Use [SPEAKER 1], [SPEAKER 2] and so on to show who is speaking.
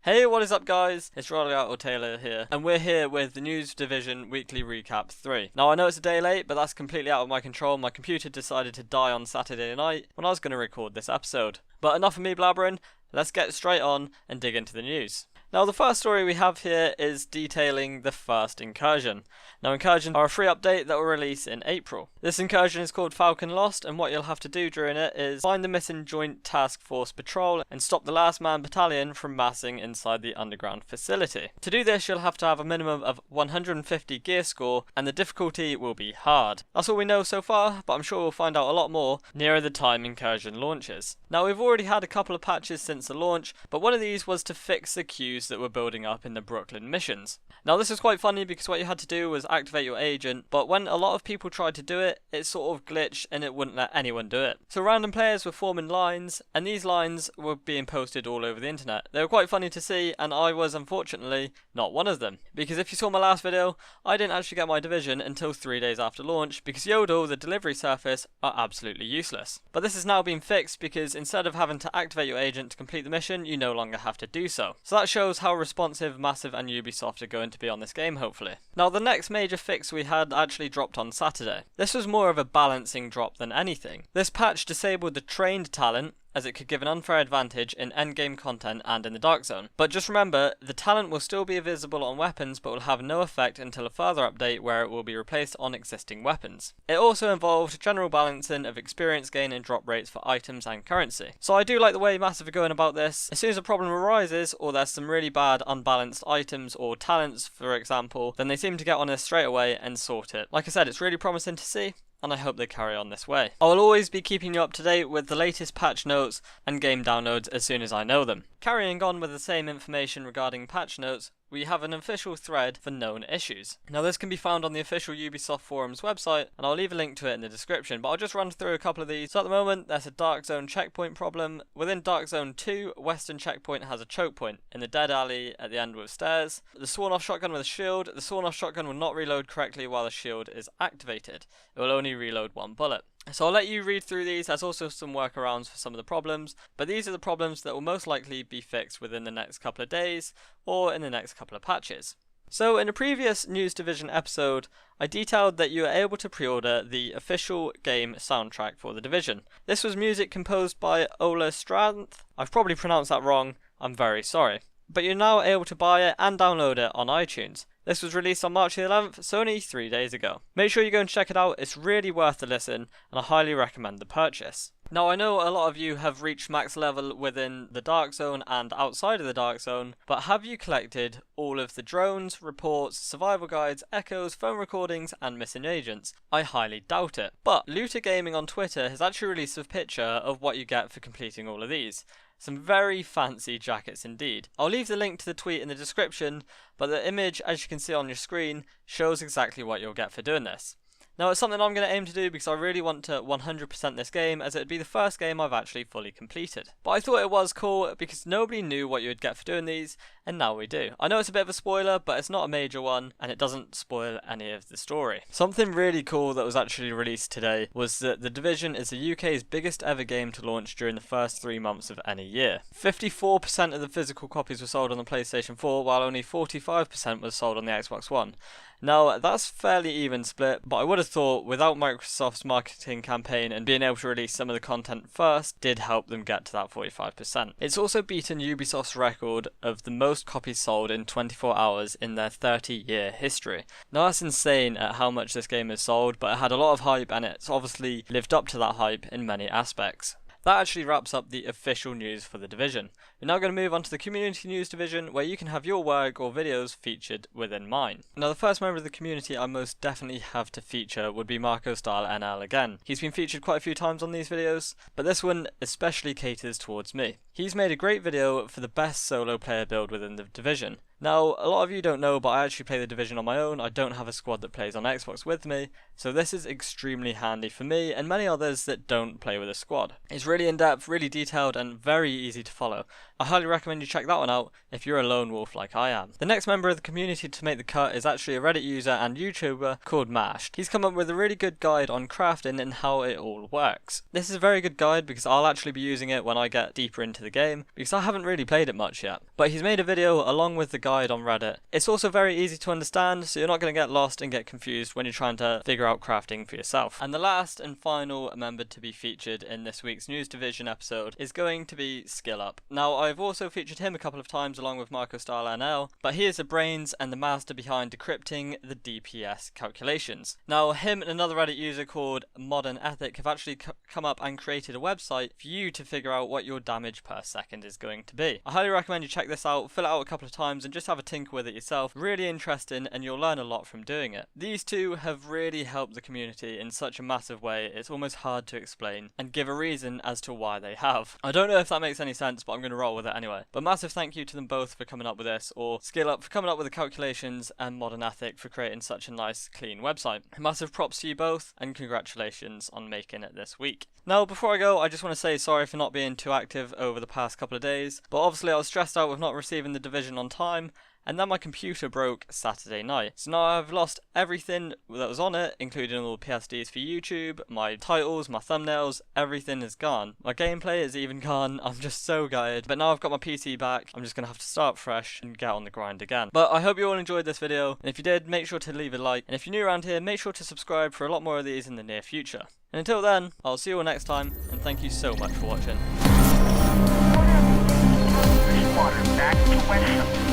[SPEAKER 1] Hey, what is up guys? It's Rollout Taylor here, and we're here with the News Division Weekly Recap 3. Now I know it's a day late, but that's completely out of my control. My computer decided to die on Saturday night when I was going to record this episode. But enough of me blabbering, let's get straight on and dig into the news. Now the first story we have here is detailing the first incursion. Now incursions are a free update that will release in April. This incursion is called Falcon Lost, and what you'll have to do during it is find the missing Joint Task Force patrol and stop the Last Man Battalion from massing inside the underground facility. To do this you'll have to have a minimum of 150 gear score, and the difficulty will be hard. That's all we know so far, but I'm sure we'll find out a lot more nearer the time incursion launches. Now we've already had a couple of patches since the launch, but one of these was to fix the queues that were building up in the Brooklyn missions. Now this is quite funny because what you had to do was activate your agent, but when a lot of people tried to do it, it sort of glitched and it wouldn't let anyone do it. So random players were forming lines, and these lines were being posted all over the internet. They were quite funny to see, and I was unfortunately not one of them. Because if you saw my last video, I didn't actually get my division until 3 days after launch because Yodel, the delivery surface, are absolutely useless. But this has now been fixed because instead of having to activate your agent to complete the mission, you no longer have to do so. So that shows how responsive Massive and Ubisoft are going to be on this game, hopefully. Now the next major fix we had actually dropped on Saturday. This was more of a balancing drop than anything. This patch disabled the trained talent, as it could give an unfair advantage in endgame content and in the Dark Zone. But just remember, the talent will still be visible on weapons but will have no effect until a further update where it will be replaced on existing weapons. It also involved general balancing of experience gain and drop rates for items and currency. So I do like the way Massive are going about this. As soon as a problem arises, or there's some really bad unbalanced items or talents for example, then they seem to get on this straight away and sort it. Like I said, it's really promising to see, and I hope they carry on this way. I will always be keeping you up to date with the latest patch notes and game downloads as soon as I know them. Carrying on with the same information regarding patch notes, we have an official thread for known issues. Now this can be found on the official Ubisoft forums website, and I'll leave a link to it in the description, but I'll just run through a couple of these. So at the moment there's a Dark Zone checkpoint problem. Within Dark Zone 2, Western checkpoint has a choke point in the dead alley at the end with stairs. The sworn off shotgun with a shield. The sworn off shotgun will not reload correctly while the shield is activated. It will only reload one bullet. So I'll let you read through these. There's also some workarounds for some of the problems, but these are the problems that will most likely be fixed within the next couple of days or in the next couple of patches. So in a previous News Division episode, I detailed that you are able to pre-order the official game soundtrack for the Division. This was music composed by Ola Stranth. I've probably pronounced that wrong, I'm very sorry. But you're now able to buy it and download it on iTunes. This was released on March the 11th, so only 3 days ago. Make sure you go and check it out, it's really worth the listen, and I highly recommend the purchase. Now I know a lot of you have reached max level within the Dark Zone and outside of the Dark Zone, but have you collected all of the drones, reports, survival guides, echoes, phone recordings, and missing agents? I highly doubt it. But Looter Gaming on Twitter has actually released a picture of what you get for completing all of these. Some very fancy jackets indeed. I'll leave the link to the tweet in the description, but the image, as you can see on your screen, shows exactly what you'll get for doing this. Now it's something I'm going to aim to do because I really want to 100% this game, as it would be the first game I've actually fully completed. But I thought it was cool because nobody knew what you would get for doing these, and now we do. I know it's a bit of a spoiler, but it's not a major one, and it doesn't spoil any of the story. Something really cool that was actually released today was that The Division is the UK's biggest ever game to launch during the first 3 months of any year. 54% of the physical copies were sold on the PlayStation 4, while only 45% was sold on the Xbox One. Now, that's fairly even split, but I would have thought without Microsoft's marketing campaign and being able to release some of the content first did help them get to that 45%. It's also beaten Ubisoft's record of the most copies sold in 24 hours in their 30-year history. Now that's insane at how much this game has sold, but it had a lot of hype and it's obviously lived up to that hype in many aspects. That actually wraps up the official news for the Division. We're now going to move on to the community news division, where you can have your work or videos featured within mine. Now the first member of the community I most definitely have to feature would be Marco Style NL again. He's been featured quite a few times on these videos, but this one especially caters towards me. He's made a great video for the best solo player build within the Division. Now, a lot of you don't know, but I actually play the Division on my own. I don't have a squad that plays on Xbox with me, so this is extremely handy for me and many others that don't play with a squad. It's really in-depth, really detailed, and very easy to follow. I highly recommend you check that one out if you're a lone wolf like I am. The next member of the community to make the cut is actually a Reddit user and YouTuber called Mashed. He's come up with a really good guide on crafting and how it all works. This is a very good guide because I'll actually be using it when I get deeper into the game, because I haven't really played it much yet. But he's made a video along with the guide on Reddit. It's also very easy to understand, so you're not going to get lost and get confused when you're trying to figure out crafting for yourself. And the last and final member to be featured in this week's News Division episode is going to be Skill Up. Now, I've also featured him a couple of times along with Marco Style NL, but he is the brains and the master behind decrypting the DPS calculations. Now, him and another Reddit user called Modern Ethic have actually come up and created a website for you to figure out what your damage per second is going to be. I highly recommend you check this out, fill it out a couple of times and just have a tinker with it yourself. Really interesting, and you'll learn a lot from doing it. These two have really helped the community in such a massive way, it's almost hard to explain, and give a reason as to why they have. I don't know if that makes any sense, but I'm going to roll with it anyway. But massive thank you to them both for coming up with this, or Skill Up for coming up with the calculations, and Modern Ethic for creating such a nice, clean website. Massive props to you both, and congratulations on making it this week. Now, before I go, I just want to say sorry for not being too active over the past couple of days, but obviously I was stressed out with not receiving the Division on time, and then my computer broke Saturday night. So now I've lost everything that was on it, including all the PSDs for YouTube, my titles, my thumbnails, everything is gone. My gameplay is even gone, I'm just so gutted. But now I've got my PC back, I'm just going to have to start fresh and get on the grind again. But I hope you all enjoyed this video, and if you did, make sure to leave a like, and if you're new around here, make sure to subscribe for a lot more of these in the near future. And until then, I'll see you all next time, and thank you so much for watching.
[SPEAKER 2] Water back to West.